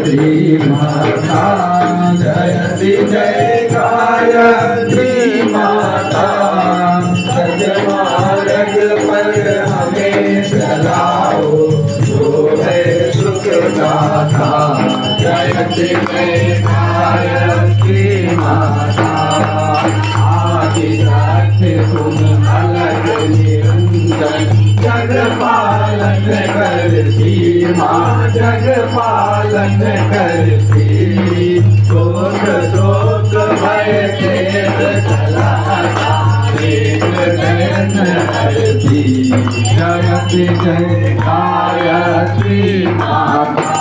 गायत्री माता, जयति जय गायत्री माता। सजमार्ग पर हमें चलाओ, जो है सुख दाता। जयति जय गायत्री माता, आदिशक्ति तुम अलग निरंजन। जगपालन करती माँ, जगपालन करती। शोक शोक भय खेद कलाता, एक नयन हरती। जयति जय गायत्री माता,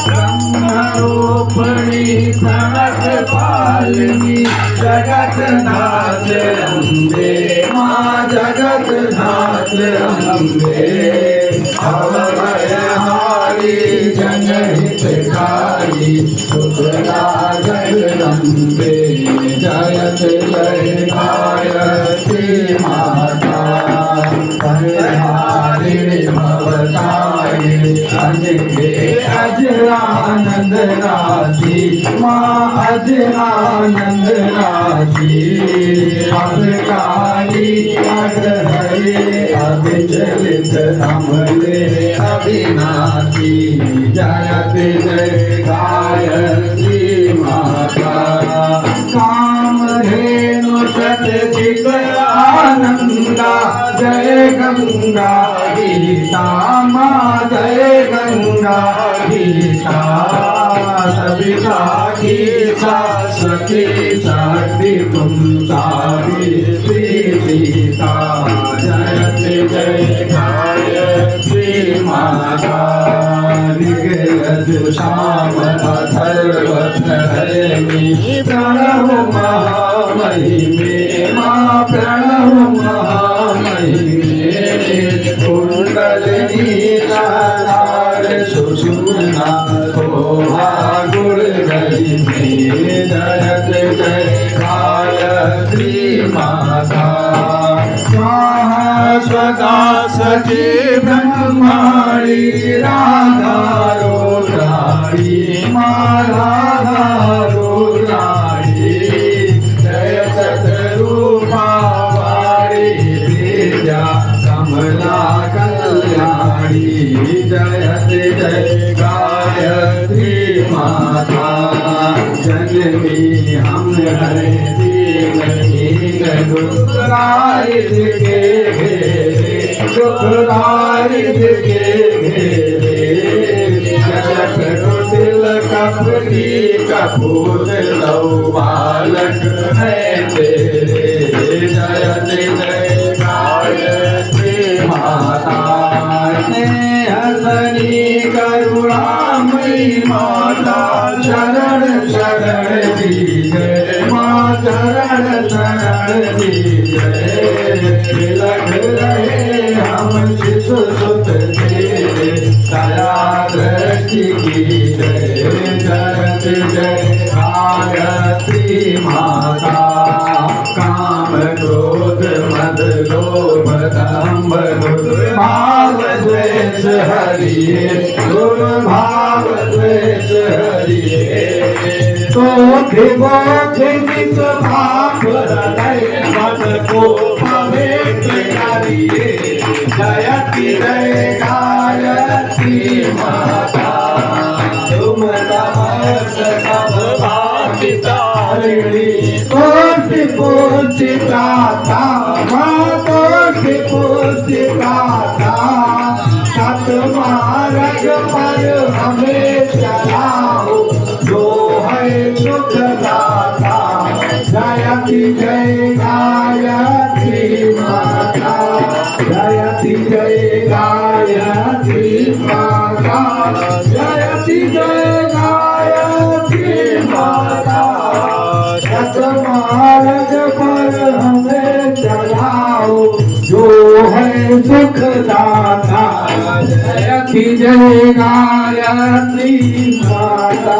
ब्रह्मरूपिणी प्रणत पालिनी। जगत नाथ अम्बे माँ, जगत नाथ अम्बे। अभयहारी जनहितकारी, सुखदा जगदम्बे। जयत जय गायत्री माता, हरिहारिणी भवतारिणी। अजगे अज आनंद राशि माँ, अज आनंद राशि। अभकारी अग्रहरे, अभिचलित अमले अविनाशी। जयति जय गायत्री माता, कामधेनु शतधिक आनंदा। जय गंगा गीता माँ, जय गंगा गीता। सविता गीता सखी शक्ति तुम सावित्री सीता। जयति जय गायत्री माता, ऋग्यजु साम अथर्वण हरिणी। प्रणव महामहिमे माँ, प्रणव महामहिमे। कुंडलिनी सार सुषुम्ना, शोभा गुण गली में। जयति जय गायत्री माता, स्वाहा स्वदा सची ब्रह्माणी। राधा रुद्राणी माँ, राधा रुद्राणी। जय सतरूपा वाणी विद्या, कमला कल्याणी। जयति जय गायत्री माता, जननी हम हरे दीन दुखदारिद के घेरे, दुखदारिद के घेरे। जगत कुटिल कपटी कपूर लो, बालक है तेरे। जयति जय गायत्री माता, स्नेहसनी करुणामयी माता। शरण शरण दीजय माँ, शरण शरण दीजय। तिलक रहे हम शिशु सुत तेरे, दया दृष्टि की जय। जयति जय गायत्री माता, काम क्रोध मद लोभ दंभ दुर्भाव द्वेष हरिये। दुर्भाव द्वेष हरिये। निज भाव हृदय मन को पवित्र करिये। जयति जय गायत्री माता, तुम तमस सब भाग्य तारिणी। कोटि कोटि दाता माँ, कोटि कोटि दाता। सतमार्ग पर हमें चलाओ, जो है सुख दाता। जयति जय गायत्री माता, जयति जय गायत्री माता। जयति जय गायत्री माता, सतमार्ग पर हमें चलाओ, जो है सुख दाता। जयति जय गायत्री माता।